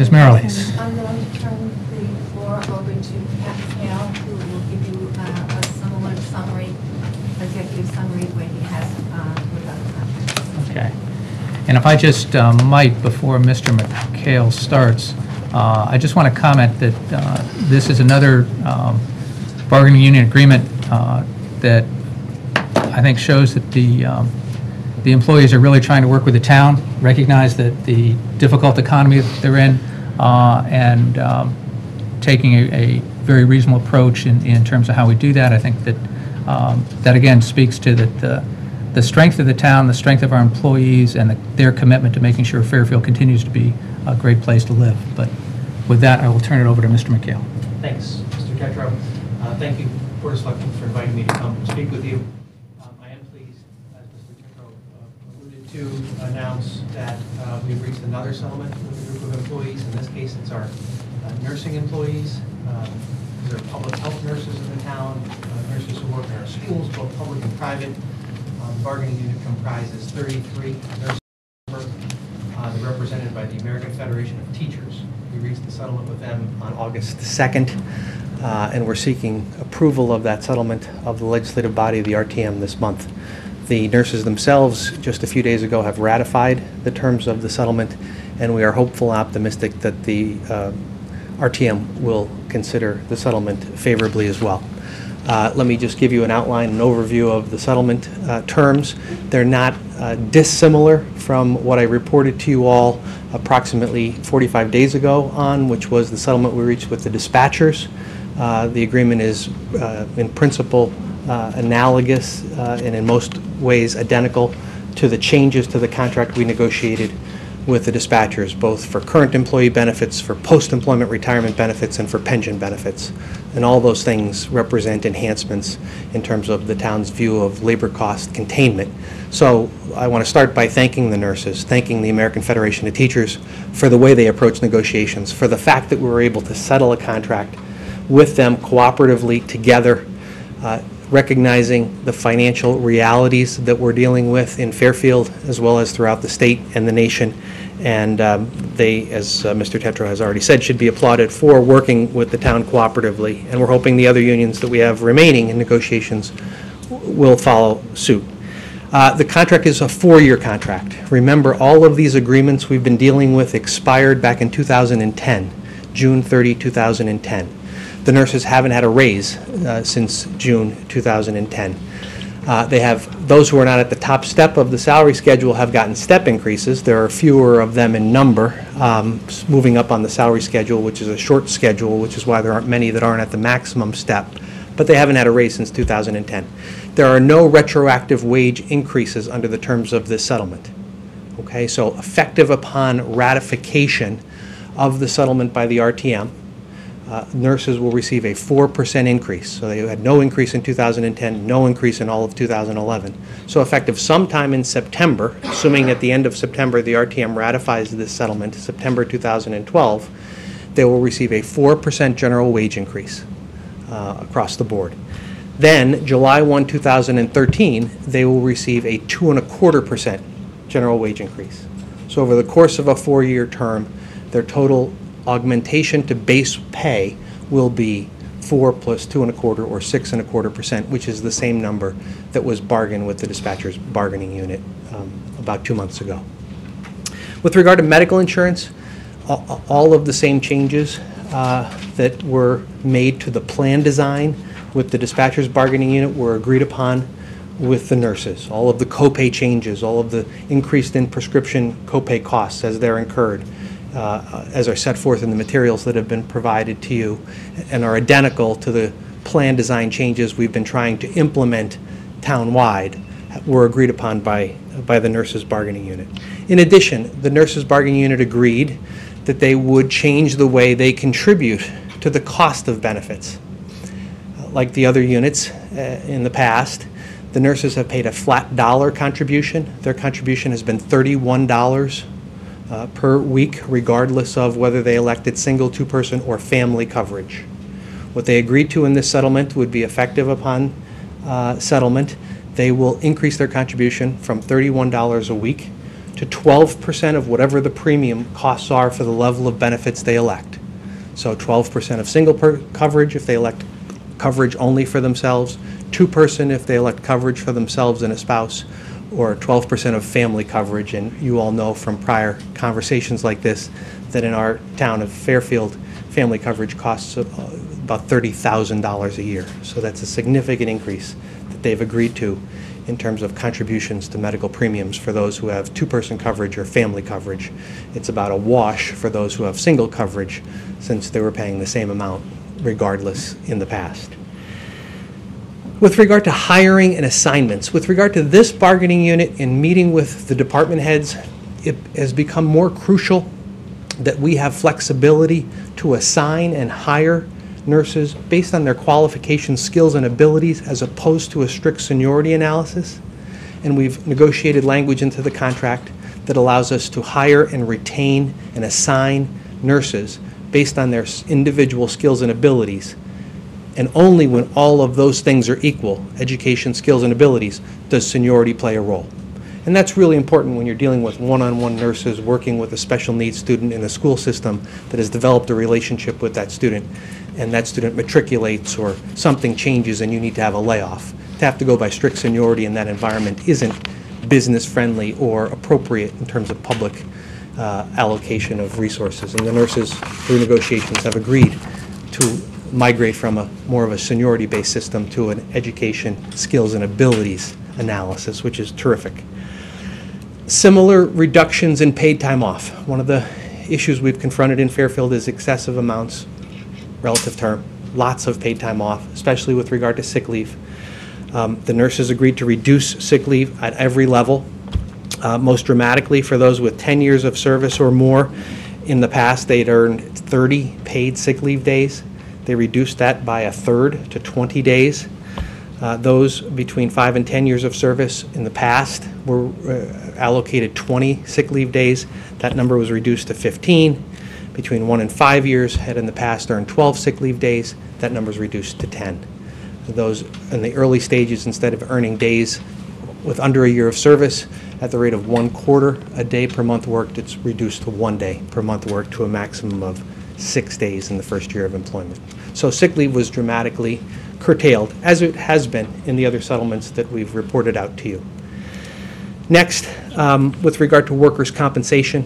Ms. Merrilees. I'm going to turn the floor over to Pat Hale, who will give you a similar summary, executive summary where he has with other contracts. Okay. And if I just might, before Mr. McHale starts, I just want to comment that this is another bargaining union agreement that I think shows that the employees are really trying to work with the town, recognize that the difficult economy that they're in, and taking a very reasonable approach in terms of how we do that. I think that that again speaks to the strength of the town, the strength of our employees, and their commitment to making sure Fairfield continues to be a great place to live. But with that, I will turn it over to Mr. McHale. Thanks, Mr. Tetro. Thank you, Board of Selectmen, for inviting me to come speak with you. I am pleased, as Mr. Tetro alluded to, announce that we've reached another settlement with a group of employees. In this case, it's our nursing employees. These are public health nurses in the town, nurses who work in our schools, both public and private. The bargaining unit comprises 33 nurses. They're represented by the American Federation of Teachers. We reached the settlement with them on August 2nd, and we're seeking approval of that settlement of the legislative body of the RTM this month. The nurses themselves, just a few days ago, have ratified the terms of the settlement, and we are hopeful and optimistic that the RTM will consider the settlement favorably as well. Let me just give you an outline, an overview of the settlement terms. They're not dissimilar from what I reported to you all approximately 45 days ago on, which was the settlement we reached with the dispatchers. The agreement is in principle analogous and in most ways identical to the changes to the contract we negotiated with the dispatchers, both for current employee benefits, for post-employment retirement benefits, and for pension benefits. And all those things represent enhancements in terms of the town's view of labor cost containment. So I want to start by thanking the nurses, thanking the American Federation of Teachers for the way they approach negotiations, for the fact that we were able to settle a contract with them cooperatively together, recognizing the financial realities that we're dealing with in Fairfield as well as throughout the state and the nation. And they, as Mr. Tetro has already said, should be applauded for working with the town cooperatively. And we're hoping the other unions that we have remaining in negotiations will follow suit. The contract is a 4-year contract. Remember, all of these agreements we've been dealing with expired back in 2010, June 30, 2010. The nurses haven't had a raise since June 2010. They have, those who are not at the top step of the salary schedule have gotten step increases. There are fewer of them in number moving up on the salary schedule, which is a short schedule, which is why there aren't many that aren't at the maximum step. But they haven't had a raise since 2010. There are no retroactive wage increases under the terms of this settlement. Okay, so effective upon ratification of the settlement by the RTM, nurses will receive a 4% increase. So they had no increase in 2010, no increase in all of 2011. So effective sometime in September, assuming at the end of September the RTM ratifies this settlement, September 2012, they will receive a 4% general wage increase across the board. Then, July 1, 2013, they will receive a 2.25% general wage increase. So over the course of a 4-year term, their total augmentation to base pay will be 4 plus 2.25 or 6.25%, which is the same number that was bargained with the dispatcher's bargaining unit about 2 months ago. With regard to medical insurance, all of the same changes that were made to the plan design with the dispatcher's bargaining unit were agreed upon with the nurses. All of the copay changes, all of the increased in prescription copay costs as they're incurred, as are set forth in the materials that have been provided to you and are identical to the plan design changes we've been trying to implement town-wide, were agreed upon by the nurses bargaining unit. In addition, the nurses bargaining unit agreed that they would change the way they contribute to the cost of benefits. Like the other units in the past, the nurses have paid a flat dollar contribution. Their contribution has been $31 per week, regardless of whether they elected single, two-person, or family coverage. What they agreed to in this settlement would be effective upon settlement. They will increase their contribution from $31 a week to 12% of whatever the premium costs are for the level of benefits they elect. So 12% of single coverage if they elect coverage only for themselves, 2% if they elect coverage for themselves and a spouse, or 12% of family coverage. And you all know from prior conversations like this that in our town of Fairfield, family coverage costs about $30,000 a year. So that's a significant increase that they've agreed to in terms of contributions to medical premiums for those who have two-person coverage or family coverage. It's about a wash for those who have single coverage, since they were paying the same amount regardless in the past. With regard to hiring and assignments, with regard to this bargaining unit in meeting with the department heads, it has become more crucial that we have flexibility to assign and hire nurses based on their qualifications, skills, and abilities, as opposed to a strict seniority analysis. And we've negotiated language into the contract that allows us to hire and retain and assign nurses based on their individual skills and abilities. And only when all of those things are equal, education, skills, and abilities, does seniority play a role. And that's really important when you're dealing with one-on-one nurses working with a special needs student in a school system that has developed a relationship with that student, and that student matriculates or something changes and you need to have a layoff. To have to go by strict seniority in that environment isn't business-friendly or appropriate in terms of public allocation of resources. And the nurses, through negotiations, have agreed to migrate from more of a seniority-based system to an education, skills, and abilities analysis, which is terrific. Similar reductions in paid time off. One of the issues we've confronted in Fairfield is excessive amounts, relative term, lots of paid time off, especially with regard to sick leave. The nurses agreed to reduce sick leave at every level, most dramatically for those with 10 years of service or more. In the past, they'd earned 30 paid sick leave days. They reduced that by a third to 20 days. Those between 5 and 10 years of service in the past were allocated 20 sick leave days. That number was reduced to 15. Between 1 and 5 years had in the past earned 12 sick leave days. That number is reduced to 10. Those in the early stages, instead of earning days with under a year of service at the rate of 1/4 a day per month worked, it's reduced to 1 day per month worked, to a maximum of 6 days in the first year of employment. So sick leave was dramatically curtailed, as it has been in the other settlements that we've reported out to you. Next, with regard to workers' compensation,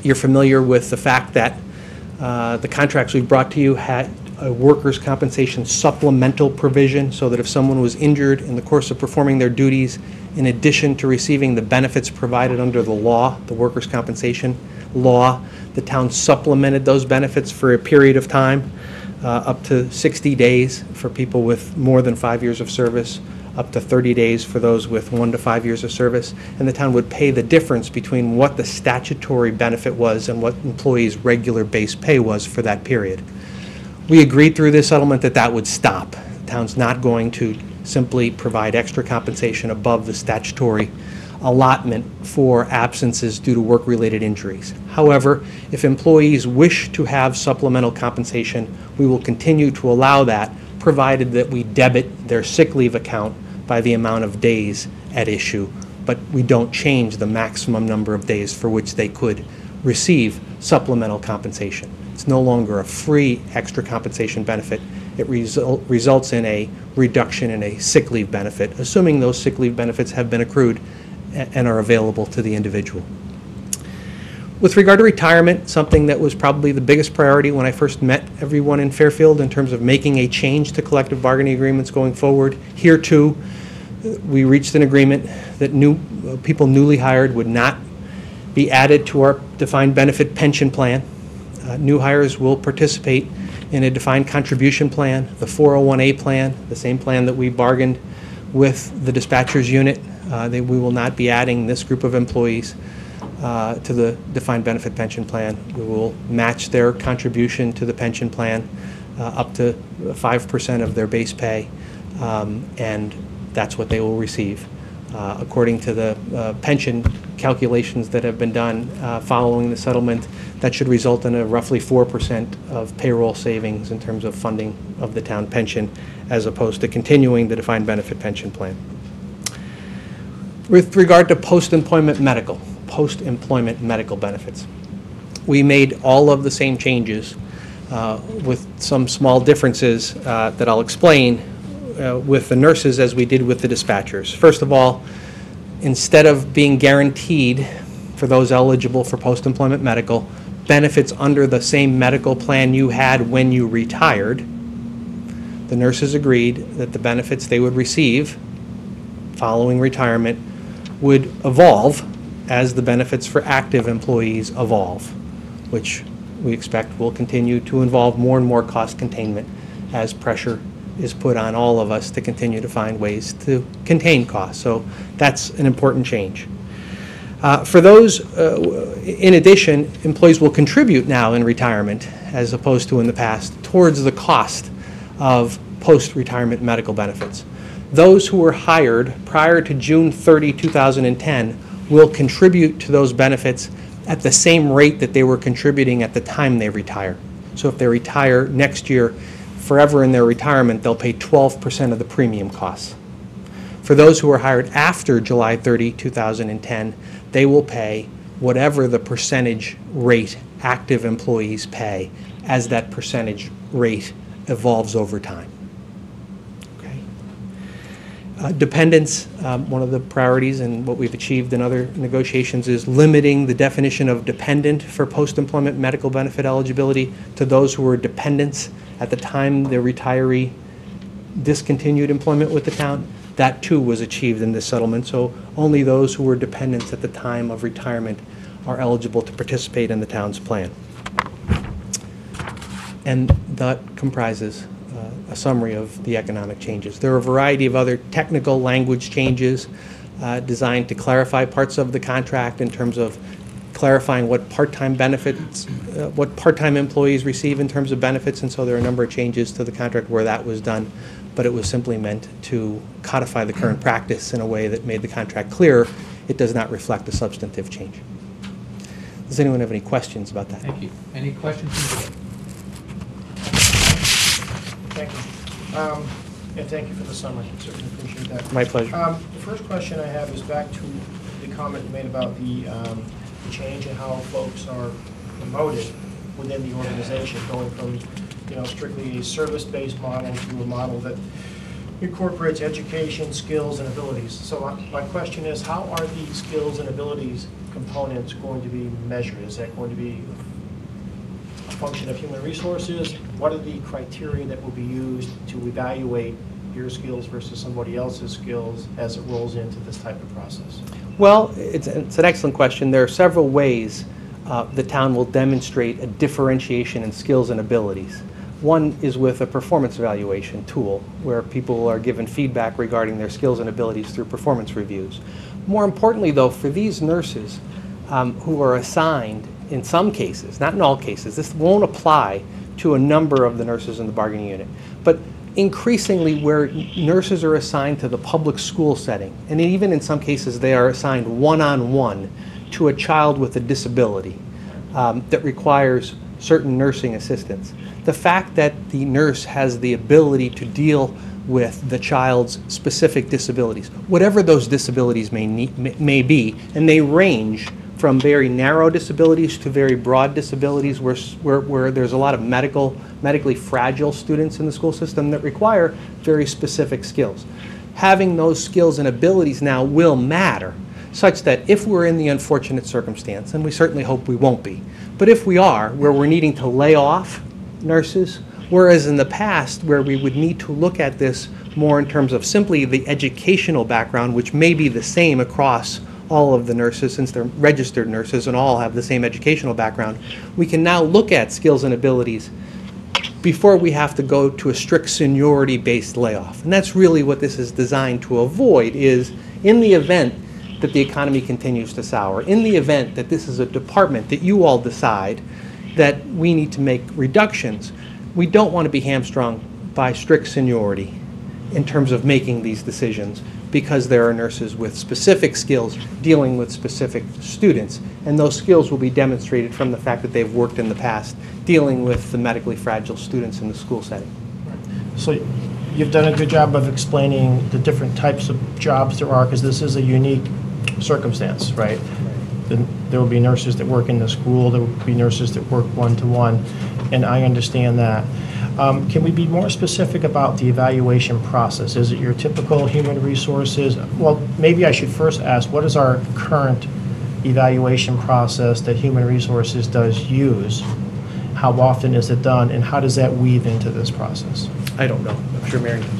you're familiar with the fact that the contracts we've brought to you had a workers' compensation supplemental provision, so that if someone was injured in the course of performing their duties, in addition to receiving the benefits provided under the law, the workers' compensation law, the town supplemented those benefits for a period of time, up to 60 days for people with more than 5 years of service, up to 30 days for those with 1 to 5 years of service, and the town would pay the difference between what the statutory benefit was and what employees' regular base pay was for that period. We agreed through this settlement that that would stop. The town's not going to simply provide extra compensation above the statutory allotment for absences due to work-related injuries. However, if employees wish to have supplemental compensation, we will continue to allow that, provided that we debit their sick leave account by the amount of days at issue, but we don't change the maximum number of days for which they could receive supplemental compensation. It's no longer a free extra compensation benefit. It results in a reduction in a sick leave benefit, assuming those sick leave benefits have been accrued and are available to the individual. With regard to retirement, something that was probably the biggest priority when I first met everyone in Fairfield in terms of making a change to collective bargaining agreements going forward, here too, we reached an agreement that people newly hired would not be added to our defined benefit pension plan. New hires will participate in a defined contribution plan, the 401A plan, the same plan that we bargained with the dispatchers unit. We will not be adding this group of employees to the defined benefit pension plan. We will match their contribution to the pension plan up to 5% of their base pay, and that's what they will receive. According to the pension calculations that have been done following the settlement, that should result in a roughly 4% of payroll savings in terms of funding of the town pension, as opposed to continuing the defined benefit pension plan. With regard to post-employment medical, post-employment medical benefits. We made all of the same changes with some small differences that I'll explain with the nurses as we did with the dispatchers. First of all, instead of being guaranteed for those eligible for post-employment medical benefits under the same medical plan you had when you retired, the nurses agreed that the benefits they would receive following retirement would evolve as the benefits for active employees evolve, which we expect will continue to involve more and more cost containment as pressure is put on all of us to continue to find ways to contain costs. So that's an important change. For those, in addition, employees will contribute now in retirement, as opposed to in the past, towards the cost of post-retirement medical benefits. Those who were hired prior to June 30, 2010 will contribute to those benefits at the same rate that they were contributing at the time they retire. So if they retire next year, forever in their retirement, they'll pay 12% of the premium costs. For those who were hired after July 30, 2010, they will pay whatever the percentage rate active employees pay as that percentage rate evolves over time. Dependents, one of the priorities and what we've achieved in other negotiations is limiting the definition of dependent for post-employment medical benefit eligibility to those who were dependents at the time the retiree discontinued employment with the town. That too was achieved in this settlement, so only those who were dependents at the time of retirement are eligible to participate in the town's plan. And that comprises a summary of the economic changes. There are a variety of other technical language changes designed to clarify parts of the contract in terms of clarifying what part-time benefits, what part-time employees receive in terms of benefits, and so there are a number of changes to the contract where that was done, but it was simply meant to codify the current practice in a way that made the contract clearer. It does not reflect a substantive change. Does anyone have any questions about that? Thank you. Any questions from the board? Thank you. And thank you for the summary. Certainly appreciate that. My pleasure. The first question I have is back to the comment you made about the change in how folks are promoted within the organization, going from strictly a service-based model to a model that incorporates education, skills, and abilities. So my question is, how are the skills and abilities components going to be measured? Is that going to be a function of human resources? What are the criteria that will be used to evaluate your skills versus somebody else's skills as it rolls into this type of process? Well, it's an excellent question. There are several ways the town will demonstrate a differentiation in skills and abilities. One is with a performance evaluation tool, where people are given feedback regarding their skills and abilities through performance reviews. More importantly, though, for these nurses who are assigned, in some cases, not in all cases, this won't apply to a number of the nurses in the bargaining unit, but increasingly where nurses are assigned to the public school setting, and even in some cases they are assigned one-on-one to a child with a disability that requires certain nursing assistance. The fact that the nurse has the ability to deal with the child's specific disabilities, whatever those disabilities may be, and they range from very narrow disabilities to very broad disabilities where there's a lot of medically fragile students in the school system that require very specific skills. Having those skills and abilities now will matter, such that if we're in the unfortunate circumstance, and we certainly hope we won't be, but if we are, where we're needing to lay off nurses, whereas in the past where we would need to look at this more in terms of simply the educational background, which may be the same across all of the nurses since they're registered nurses and all have the same educational background, we can now look at skills and abilities before we have to go to a strict seniority-based layoff. And that's really what this is designed to avoid, is in the event that the economy continues to sour, in the event that this is a department that you all decide that we need to make reductions, we don't want to be hamstrung by strict seniority in terms of making these decisions, because there are nurses with specific skills dealing with specific students, and those skills will be demonstrated from the fact that they've worked in the past dealing with the medically fragile students in the school setting. So you've done a good job of explaining the different types of jobs there are, because this is a unique circumstance, right? there will be nurses that work in the school, there will be nurses that work one-to-one, and I understand that. Can we be more specific about the evaluation process? Is it your typical human resources? Well, maybe I should first ask, what is our current evaluation process that human resources does use? How often is it done, and how does that weave into this process? I don't know. I'm sure Mary knows.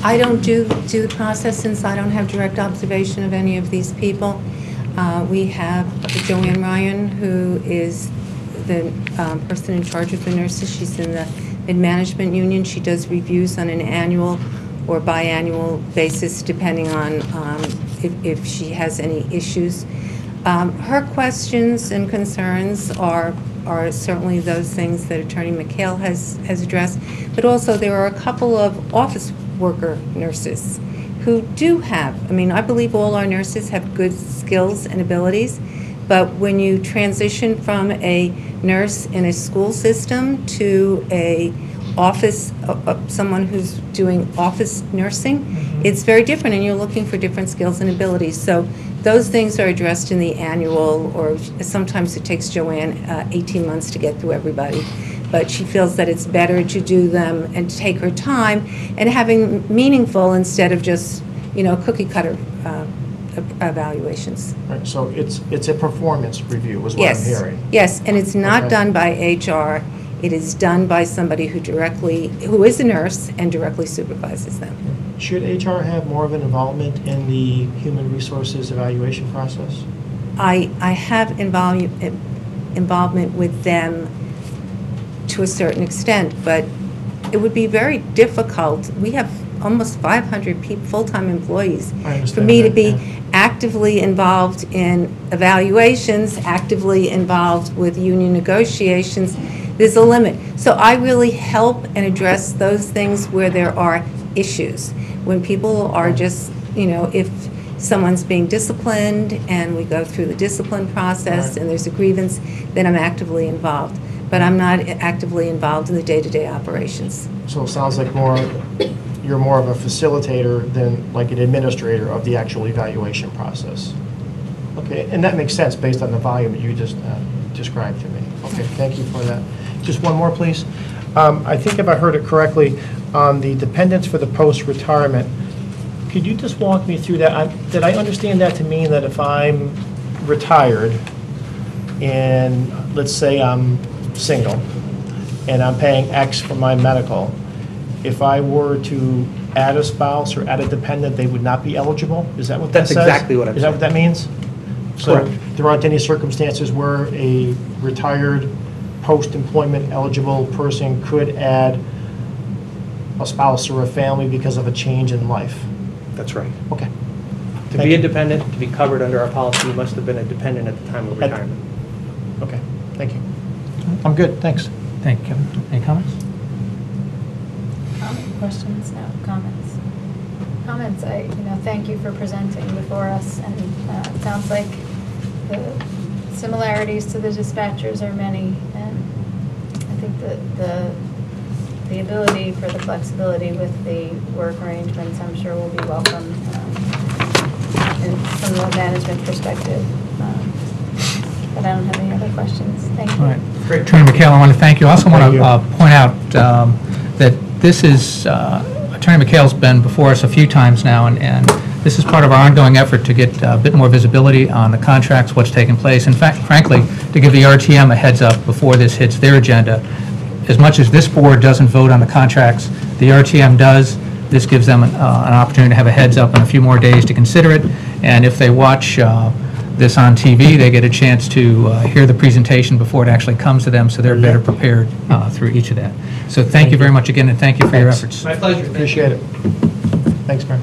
I don't do the process since I don't have direct observation of any of these people. We have Joanne Ryan, who is the person in charge of the nurses. She's in the mid-management union. She does reviews on an annual or biannual basis, depending on if she has any issues. Her questions and concerns are certainly those things that Attorney McHale has addressed, but also there are a couple of office worker nurses who do have, I mean, I believe all our nurses have good skills and abilities, but when you transition from a nurse in a school system to a office, someone who's doing office nursing, it's very different, and you're looking for different skills and abilities. So those things are addressed in the annual, or sometimes it takes Joanne 18 months to get through everybody. But she feels that it's better to do them and take her time and having meaningful instead of just, cookie cutter evaluations. Right, so it's a performance review is what I'm hearing. Yes, and it's not Okay. done by HR. It is done by somebody who is a nurse and directly supervises them. Should HR have more of an involvement in the human resources evaluation process? I have involvement with them to a certain extent, but it would be very difficult. We have almost 500 full-time employees. For me to be actively involved in evaluations, actively involved with union negotiations, there's a limit. So I really help and address those things where there are issues. When people are just, if someone's being disciplined and we go through the discipline process and there's a grievance, then I'm actively involved. But I'm not actively involved in the day-to-day operations. So it sounds like you're more of a facilitator than like an administrator of the actual evaluation process. Okay, and that makes sense based on the volume that you just described to me. Okay, thank you for that. Just one more, please. I think if I heard it correctly, on the dependents for the post-retirement, could you just walk me through that? Did I understand that to mean that if I'm retired and let's say I'm single and I'm paying X for my medical, if I were to add a spouse or add a dependent, they would not be eligible? Is that what that says? That's exactly what I'm saying. Is that what that means? So Correct. there aren't any circumstances where a retired post-employment eligible person could add a spouse or a family because of a change in life? That's right. Okay. To Thank be you. a dependent, to be covered under our policy, you must have been a dependent at the time of retirement. Okay, thank you. I'm good, thanks. Thank you. Any comments? Questions? No, comments. Comments, thank you for presenting before us, and it sounds like the similarities to the dispatchers are many, and I think that the ability for the flexibility with the work arrangements, I'm sure will be welcome from the management perspective. But I don't have any other questions. Thank you. All right. Attorney McHale, I want to thank you. I also want Thank to point out that this is, Attorney McHale's been before us a few times now, and this is part of our ongoing effort to get a bit more visibility on the contracts, what's taking place. In fact, frankly, to give the RTM a heads up before this hits their agenda. As much as this board doesn't vote on the contracts, the RTM does. This gives them an opportunity to have a heads up and a few more days to consider it. And if they watch this on TV, they get a chance to hear the presentation before it actually comes to them, so they're better prepared through each of that. So thank you very much again, and thank you for your efforts. My pleasure. Appreciate it. Thanks, Mary.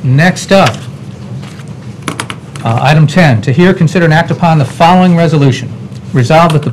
Next up, item 10, to hear, consider, and act upon the following resolution. Resolved that the